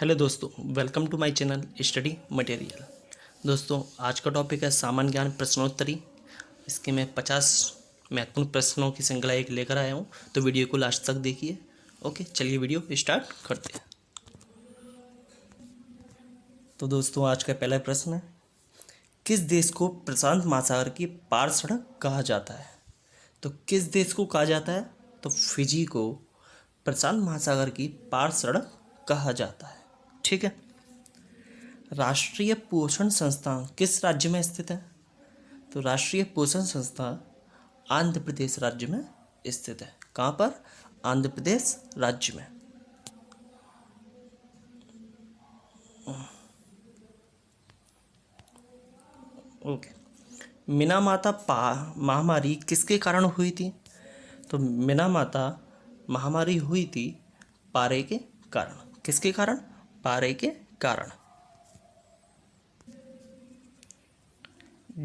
Hello दोस्तों, welcome to my channel study material. दोस्तों, आज का टॉपिक है सामान्य ज्ञान प्रश्नोत्तरी। इसके मैं 50 महत्वपूर्ण प्रश्नों की श्रृंखला एक लेकर आया हूँ, तो वीडियो को लास्ट तक देखिए। ओके, चलिए वीडियो स्टार्ट करते हैं। तो दोस्तों, आज का पहला प्रश्न है, किस देश को प्रशांत महासागर की पार सड़क कहा जाता है? तो किस देश को कहा जाता है? तो फिजी को प्रशांत महासागर की पार सड़क कहा जाता है। ठीक है। राष्ट्रीय पोषण संस्थान किस राज्य में स्थित है? तो राष्ट्रीय पोषण संस्थान आंध्र प्रदेश राज्य में स्थित है। कहाँ पर? आंध्र प्रदेश राज्य में। ओके। मीना माता महामारी किसके कारण हुई थी? तो मीना माता महामारी हुई थी पारे के कारण। किसके कारण? पारे के कारण।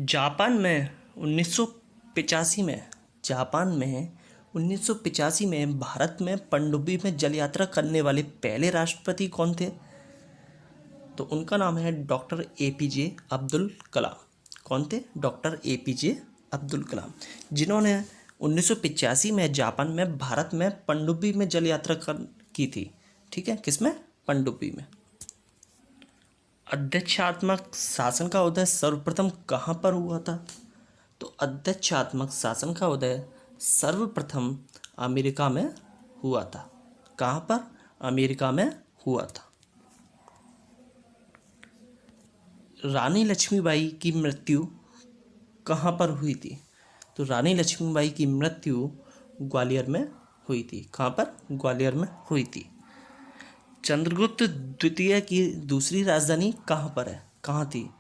जापान में 1985 में जापान में 1985 में भारत में पनडुब्बी में जल यात्रा करने वाले पहले राष्ट्रपति कौन थे? तो उनका नाम है डॉक्टर एपीजे अब्दुल कलाम। कौन थे? डॉक्टर एपीजे अब्दुल कलाम, जिन्होंने 1985 में जापान में भारत में पनडुब्बी में जल यात्रा की थी। ठीक है, किसमें? पनडुब्बी में। अध्यक्षात्मक शासन का उदय सर्वप्रथम कहाँ पर हुआ था? तो अध्यक्षात्मक शासन का उदय सर्वप्रथम अमेरिका में हुआ था। कहाँ पर? अमेरिका में हुआ था। रानी लक्ष्मीबाई की मृत्यु कहाँ पर हुई थी? तो रानी लक्ष्मीबाई की मृत्यु ग्वालियर में हुई थी। कहाँ पर? ग्वालियर में हुई थी। चंद्रगुप्त द्वितीय की दूसरी राजधानी कहाँ पर है? कहाँ थी?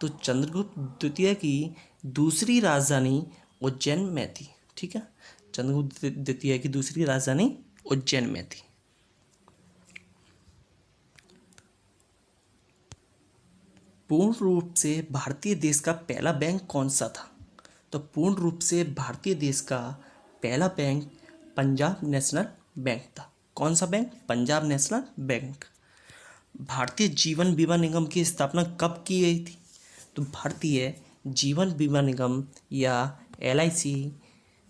तो चंद्रगुप्त द्वितीय की दूसरी राजधानी उज्जैन में थी। ठीक है, चंद्रगुप्त द्वितीय की दूसरी राजधानी उज्जैन में थी। पूर्ण रूप से भारतीय देश का पहला बैंक कौन सा था? तो पूर्ण रूप से भारतीय देश का पहला बैंक पंजाब नेशनल बैंक था। कौन सा bank? Punjab national bank. Bharatiya Jeevan बीमा निगम की स्थापना कब की गई थी? तो भारतीय जीवन बीमा निगम या एलआईसी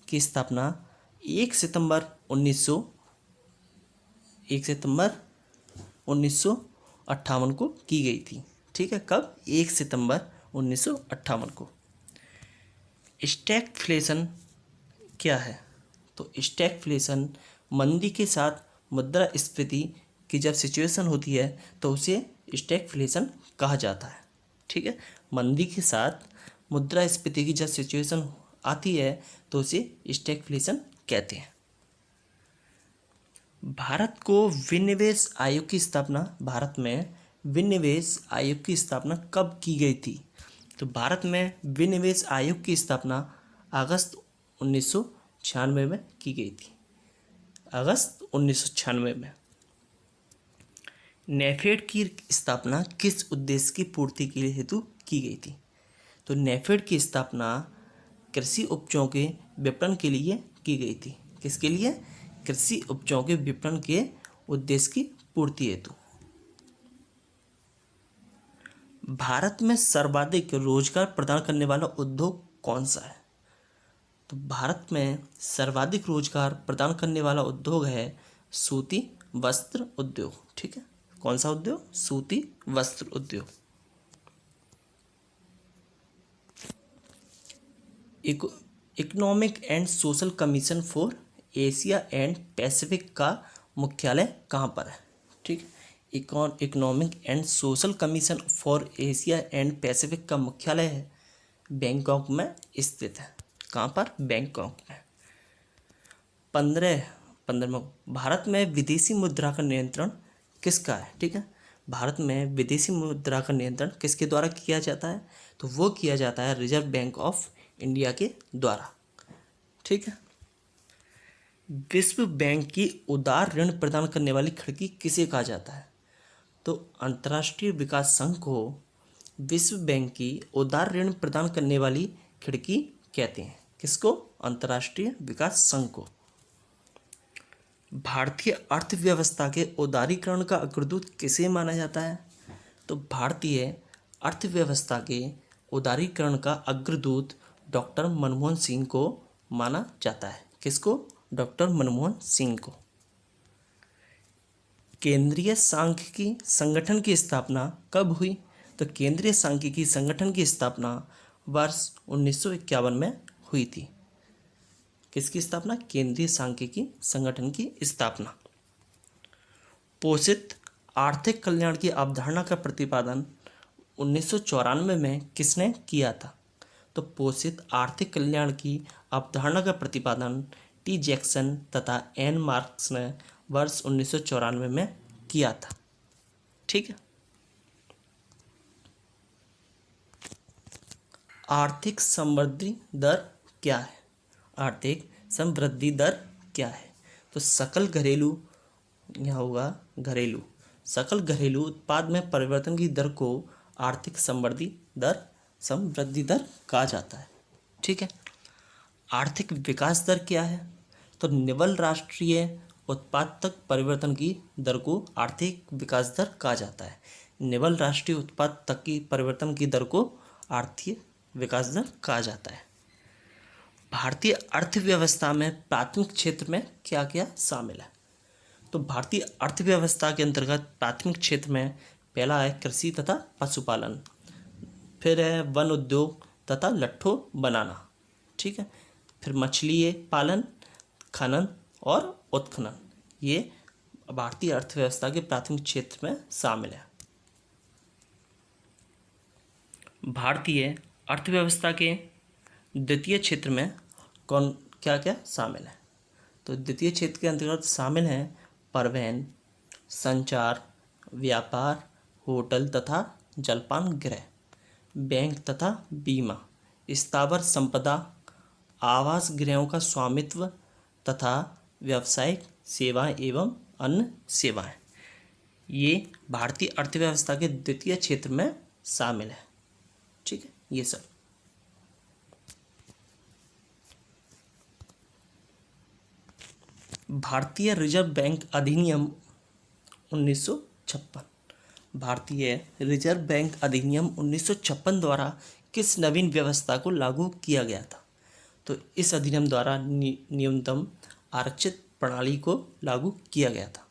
की स्थापना 1 सितंबर 1958 को की गई थी। ठीक है, कब? 1 सितंबर 1958 को। स्टैगफ्लेशन क्या है? तो स्टैगफ्लेशन मंदी के साथ मुद्रास्फीति की जब सिचुएशन होती है तो उसे स्टैगफ्लेशन कहा जाता है। ठीक है, मंदी के साथ मुद्रास्फीति की जब सिचुएशन आती है तो उसे स्टैगफ्लेशन कहते हैं। भारत में विनिवेश आयोग की स्थापना कब की गई थी? तो भारत में विनिवेश आयोग की स्थापना अगस्त 1996 में की गई थी। अगस्त 1996 में। नेफेड की स्थापना किस उद्देश्य की पूर्ति के हेतु की गई थी? तो नेफेड की स्थापना कृषि उपजों के विपणन के लिए की गई थी। किसके लिए? कृषि उपजों के विपणन के उद्देश्य की पूर्ति हेतु। भारत में सर्वाधिक रोजगार प्रदान करने वाला उद्योग कौन सा है? तो भारत में सर्वाधिक रोजगार प्रदान करने वाला उद्योग है सूती वस्त्र उद्योग। ठीक है, कौन सा उद्योग? सूती वस्त्र उद्योग। Economic and social commission for Asia and Pacific का मुख्यालय कहाँ पर है? ठीक है, economic and social commission for Asia and Pacific का मुख्यालय है बैंकॉक में स्थित है। कहाँ पर? बैंकॉक में। 15 भारत में विदेशी मुद्रा का नियंत्रण किसका है? ठीक है, भारत में विदेशी मुद्रा का नियंत्रण किसके द्वारा किया जाता है? तो वो किया जाता है रिजर्व बैंक ऑफ इंडिया के द्वारा। ठीक है। विश्व बैंक की उदार ऋण प्रदान करने वाली खिड़की किसे कहा जाता है? तो अंतर्राष्ट्रीय विकास संघ को विश्व बैंक की उदार ऋण प्रदान करने वाली खिड़की कहते हैं। किसको? अंतर्राष्ट्रीय विकास संघ को। भारतीय अर्थव्यवस्था के उदारीकरण का अग्रदूत किसे माना जाता है? तो भारतीय अर्थव्यवस्था के उदारीकरण का अग्रदूत डॉक्टर मनमोहन सिंह को माना जाता है। किसको? डॉक्टर मनमोहन सिंह को। केंद्रीय सांख्यिकी संगठन की स्थापना कब हुई? तो केंद्रीय सांख्यिकी संगठन की स्थापना वर्ष 1951 में हुई थी। किसकी स्थापना? केंद्रीय सांख्यिकी संगठन की स्थापना। पोषित आर्थिक कल्याण की अवधारणा का प्रतिपादन 1994 में किसने किया था? तो पोषित आर्थिक कल्याण की अवधारणा का प्रतिपादन टी जैक्सन तथा एन मार्क्स ने वर्ष 1994 में किया था। ठीक है। आर्थिक समृद्धि दर क्या है? आर्थिक समृद्धि दर क्या है? तो सकल घरेलू, यहाँ होगा घरेलू, सकल घरेलू उत्पाद में परिवर्तन की दर को आर्थिक समृद्धि दर कहा जाता है। ठीक है। आर्थिक विकास दर क्या है? तो निवल राष्ट्रीय उत्पाद तक परिवर्तन की दर को आर्थिक विकास दर कहा जाता है। निवल राष्ट्रीय उत्पाद तक की परिवर्तन की दर को आर्थिक विकास दर कहा जाता है। भारतीय अर्थव्यवस्था में प्राथमिक क्षेत्र में क्या क्या शामिल है? तो भारतीय अर्थव्यवस्था के अंतर्गत प्राथमिक क्षेत्र में पहला है कृषि तथा पशुपालन, फिर है वन उद्योग तथा लट्ठों बनाना। ठीक है। फिर मछली पालन, खनन और उत्खनन, ये भारतीय अर्थव्यवस्था के प्राथमिक क्षेत्र में शामिल है। भारतीय अर्थव्यवस्था के द्वितीय क्षेत्र में कौन क्या क्या शामिल है? तो द्वितीय क्षेत्र के अंतर्गत शामिल हैं परिवहन, संचार, व्यापार, होटल तथा जलपान गृह, बैंक तथा बीमा, स्थावर संपदा, आवास गृहों का स्वामित्व तथा व्यावसायिक सेवाएं एवं अन्य सेवाएं, ये भारतीय अर्थव्यवस्था के द्वितीय क्षेत्र में शामिल है। ठीक है। ये सब भारतीय रिजर्व बैंक अधिनियम 1956, भारतीय रिजर्व बैंक अधिनियम 1956 द्वारा किस नवीन व्यवस्था को लागू किया गया था? तो इस अधिनियम द्वारा न्यूनतम आरक्षित प्रणाली को लागू किया गया था।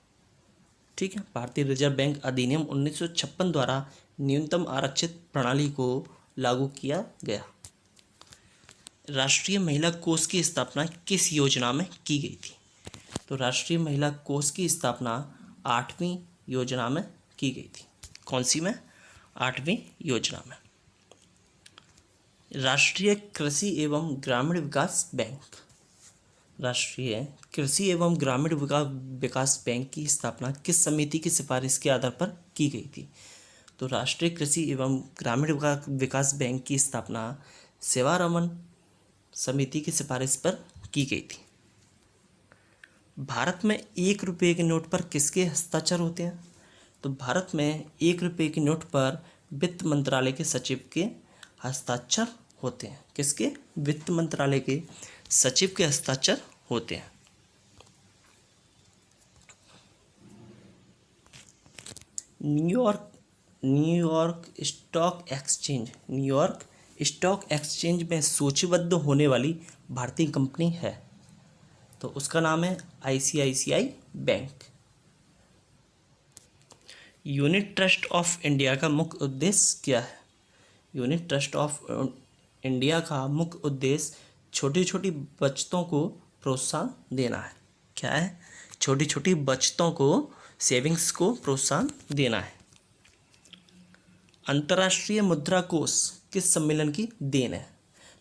ठीक है। भारतीय रिजर्व बैंक अधिनियम 1956 द्वारा न्यूनतम आरक्षित प्रणाली को लागू किया गया। राष्ट्रीय महिला कोष की स्थापना किस योजना में की गई थी? तो राष्ट्रीय महिला कोष की स्थापना 8वीं योजना में की गई थी। कौन सी में? 8वीं योजना में। राष्ट्रीय कृषि एवं ग्रामीण विकास बैंक, राष्ट्रीय कृषि एवं ग्रामीण विकास बैंक की स्थापना किस समिति की सिफारिश के आधार पर की गई थी? तो राष्ट्रीय कृषि एवं ग्रामीण विकास बैंक की स्थापना सेवारमन समिति की सिफारिश पर की गई थी। भारत में 1 रुपये के नोट पर किसके हस्ताक्षर होते हैं? तो भारत में 1 रुपये के नोट पर वित्त मंत्रालय के सचिव के हस्ताक्षर होते हैं। किसके? वित्त मंत्रालय के सचिव के हस्ताक्षर होते हैं। न्यूयॉर्क स्टॉक एक्सचेंज में सूचीबद्ध होने वाली भारतीय कंपनी है, तो उसका नाम है ICICI bank. Unit trust of India का मुख्य उद्देश्य क्या है? यूनिट ट्रस्ट ऑफ इंडिया का मुख्य उद्देश्य छोटी छोटी बचतों को प्रोत्साहन देना है। क्या है? छोटी छोटी बचतों को, सेविंग्स को प्रोत्साहन देना है। अंतर्राष्ट्रीय मुद्रा कोष किस सम्मेलन की देन है?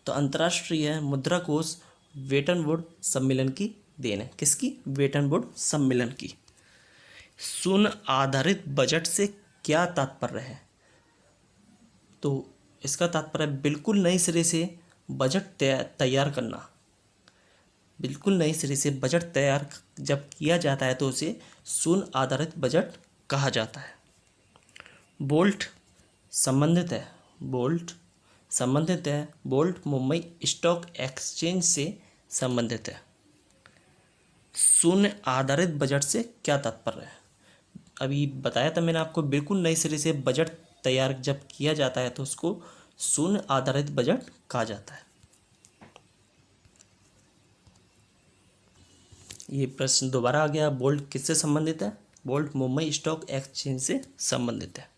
तो अंतर्राष्ट्रीय मुद्रा कोष वेटन वुड सम्मेलन की देन है। किसकी? वेटन वुड सम्मेलन की। शून्य आधारित बजट से क्या तात्पर्य है? तो इसका तात्पर्य बिल्कुल नए सिरे से बजट तैयार करना। बिल्कुल नए सिरे से बजट तैयार जब किया जाता है तो उसे शून्य आधारित बजट कहा जाता है। बोल्ट संबंधित है। बोल्ट मुंबई स्टॉक एक्सचेंज से संबंधित है। शून्य आधारित बजट से क्या तात्पर्य है? अभी बताया था मैंने आपको, बिल्कुल नए सिरे से बजट तैयार जब किया जाता है तो उसको शून्य आधारित बजट कहा जाता है। ये प्रश्न दोबारा आ गया। बोल्ट किससे संबंधित है? बोल्ट मुंबई स्टॉक एक्सचेंज से संबंधित है।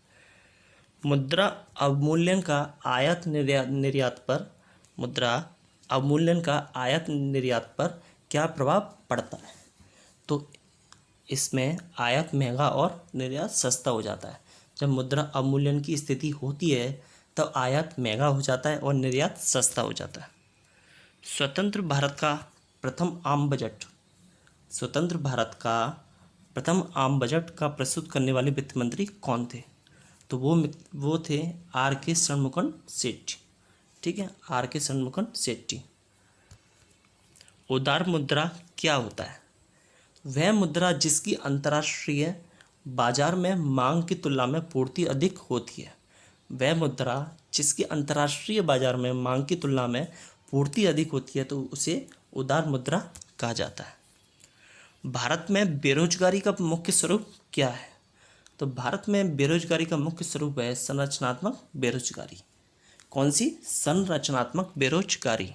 मुद्रा अवमूल्यन का आयात निर्यात पर मुद्रा अवमूल्यन का आयात निर्यात पर क्या प्रभाव पड़ता है? तो इसमें आयात महंगा और निर्यात सस्ता हो जाता है। जब मुद्रा अवमूल्यन की स्थिति होती है तब आयात महंगा हो जाता है और निर्यात सस्ता हो जाता है। स्वतंत्र भारत का प्रथम आम बजट स्वतंत्र भारत का प्रथम आम बजट का प्रस्तुत करने वाले वित्त मंत्री कौन थे? तो वो थे आर के षणमुगम सेठी। ठीक है, आर के षणमुगम सेठी। उदार मुद्रा क्या होता है? वह मुद्रा जिसकी अंतर्राष्ट्रीय बाजार में मांग की तुलना में पूर्ति अधिक होती है। वह मुद्रा जिसकी अंतर्राष्ट्रीय बाजार में मांग की तुलना में पूर्ति अधिक होती है तो उसे उदार मुद्रा कहा जाता है। भारत में बेरोजगारी का मुख्य स्वरूप क्या है? तो भारत में बेरोजगारी का मुख्य स्वरूप है संरचनात्मक बेरोजगारी। कौन सी? संरचनात्मक बेरोजगारी।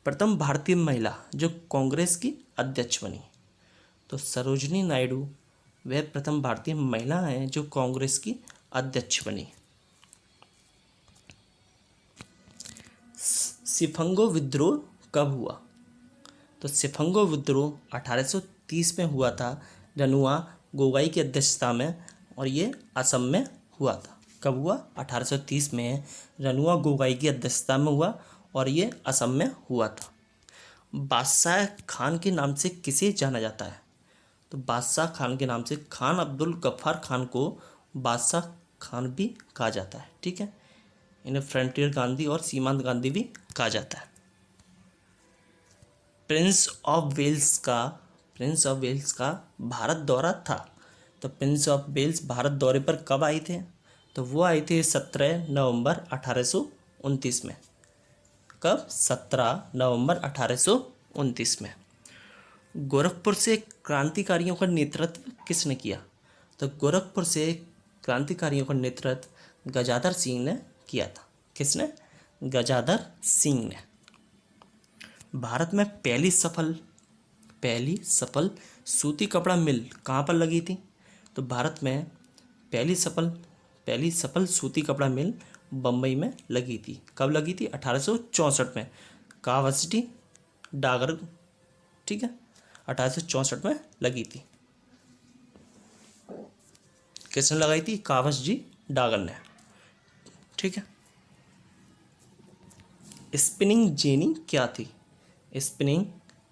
प्रथम भारतीय महिला जो कांग्रेस की अध्यक्ष बनी, तो सरोजिनी नायडू वह प्रथम भारतीय महिला हैं जो कांग्रेस की अध्यक्ष बनी। सिफंगो विद्रोह कब हुआ? तो सिफंगो विद्रोह 1830 में हुआ था रनुआ गोगोई की अध्यक्षता में, और ये असम में हुआ था। कब हुआ? 1830 में रनुआ गोगोई की अध्यक्षता में हुआ और ये असम में हुआ था। बादशाह खान के नाम से किसे जाना जाता है? तो बादशाह खान के नाम से खान अब्दुल गफ्फार खान को बादशाह खान भी कहा जाता है। ठीक है, इन्हें फ्रंटियर गांधी और सीमांत गांधी भी कहा जाता है। प्रिंस ऑफ वेल्स का भारत दौरा था, तो प्रिंस ऑफ वेल्स भारत दौरे पर कब आए थे? तो वो आए थे 17 नवंबर 1829 में। कब? 17 नवंबर 1829 में। गोरखपुर से क्रांतिकारियों का नेतृत्व किसने किया? तो गोरखपुर से क्रांतिकारियों का नेतृत्व गजाधर सिंह ने किया था। किसने? गजाधर सिंह ने। भारत में पहली सफल सूती कपड़ा मिल कहाँ पर लगी थी? तो भारत में पहली सफल सूती कपड़ा मिल बम्बई में लगी थी। कब लगी थी? 1864 में। कावासटी डागर। ठीक है, 1864 में लगी थी। किसने लगाई थी? कावासजी डागर ने। ठीक है। स्पिनिंग जेनी क्या थी? स्पिनिंग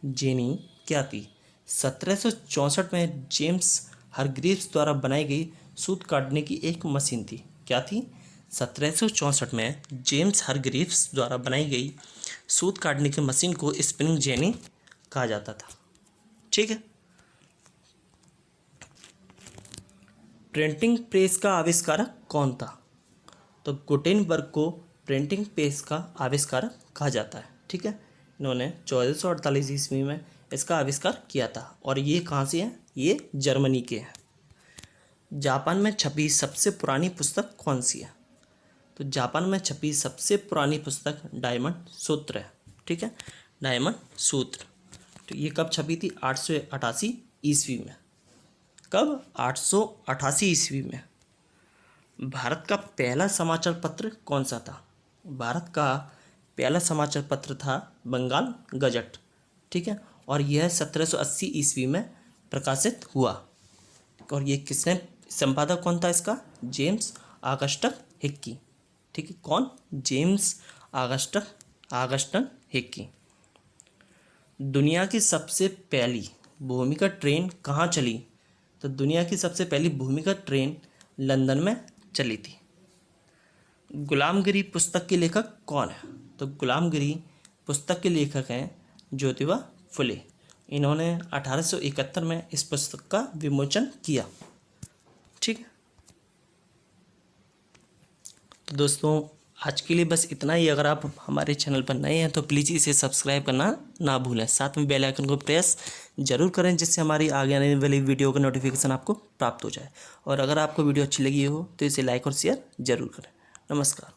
जेनी क्या थी? 1764 में जेम्स हरग्रीव्स द्वारा बनाई गई सूत काटने की एक मशीन थी। क्या थी? 1764 में जेम्स हरग्रीव्स द्वारा बनाई गई सूत काटने की मशीन को स्पिनिंग जेनी कहा जाता था। ठीक है। प्रिंटिंग प्रेस का आविष्कारक कौन था? तो गुटेनबर्ग को प्रिंटिंग प्रेस का आविष्कारक कहा जाता है। ठीक है, इन्होंने 1448 ईस्वी में इसका आविष्कार किया था। और ये कहाँ से है? ये जर्मनी के हैं। जापान में छपी सबसे पुरानी पुस्तक कौन सी है? तो जापान में छपी सबसे पुरानी पुस्तक डायमंड सूत्र है। ठीक है, डायमंड सूत्र। तो ये कब छपी थी? 888 ईस्वी में। कब? 888 ईस्वी में। भारत का पहला समाचार पत्र कौन सा था? भारत का पहला समाचार पत्र था बंगाल गजट। ठीक है, और यह 1780 ईस्वी में प्रकाशित हुआ। और ये किसने, संपादक कौन था इसका? James Augustan Hickey. ठीक है, कौन? James Augustan Hickey. दुनिया की सबसे पहली भूमिगत ट्रेन कहाँ चली? तो दुनिया की सबसे पहली भूमिगत ट्रेन लंदन में चली थी। गुलामगिरी पुस्तक के लेखक कौन है? तो गुलामगिरी पुस्तक के लेखक हैं ज्योतिबा फुले। इन्होंने 1871 में इस पुस्तक का विमोचन किया। ठीक है, तो दोस्तों आज के लिए बस इतना ही। अगर आप हमारे चैनल पर नए हैं तो प्लीज़ इसे सब्सक्राइब करना ना भूलें, साथ में बेल आइकन को प्रेस जरूर करें, जिससे हमारी आगे आने वाली वीडियो का नोटिफिकेशन आपको प्राप्त हो जाए। और अगर आपको वीडियो अच्छी लगी हो तो इसे लाइक और शेयर जरूर करें। नमस्कार।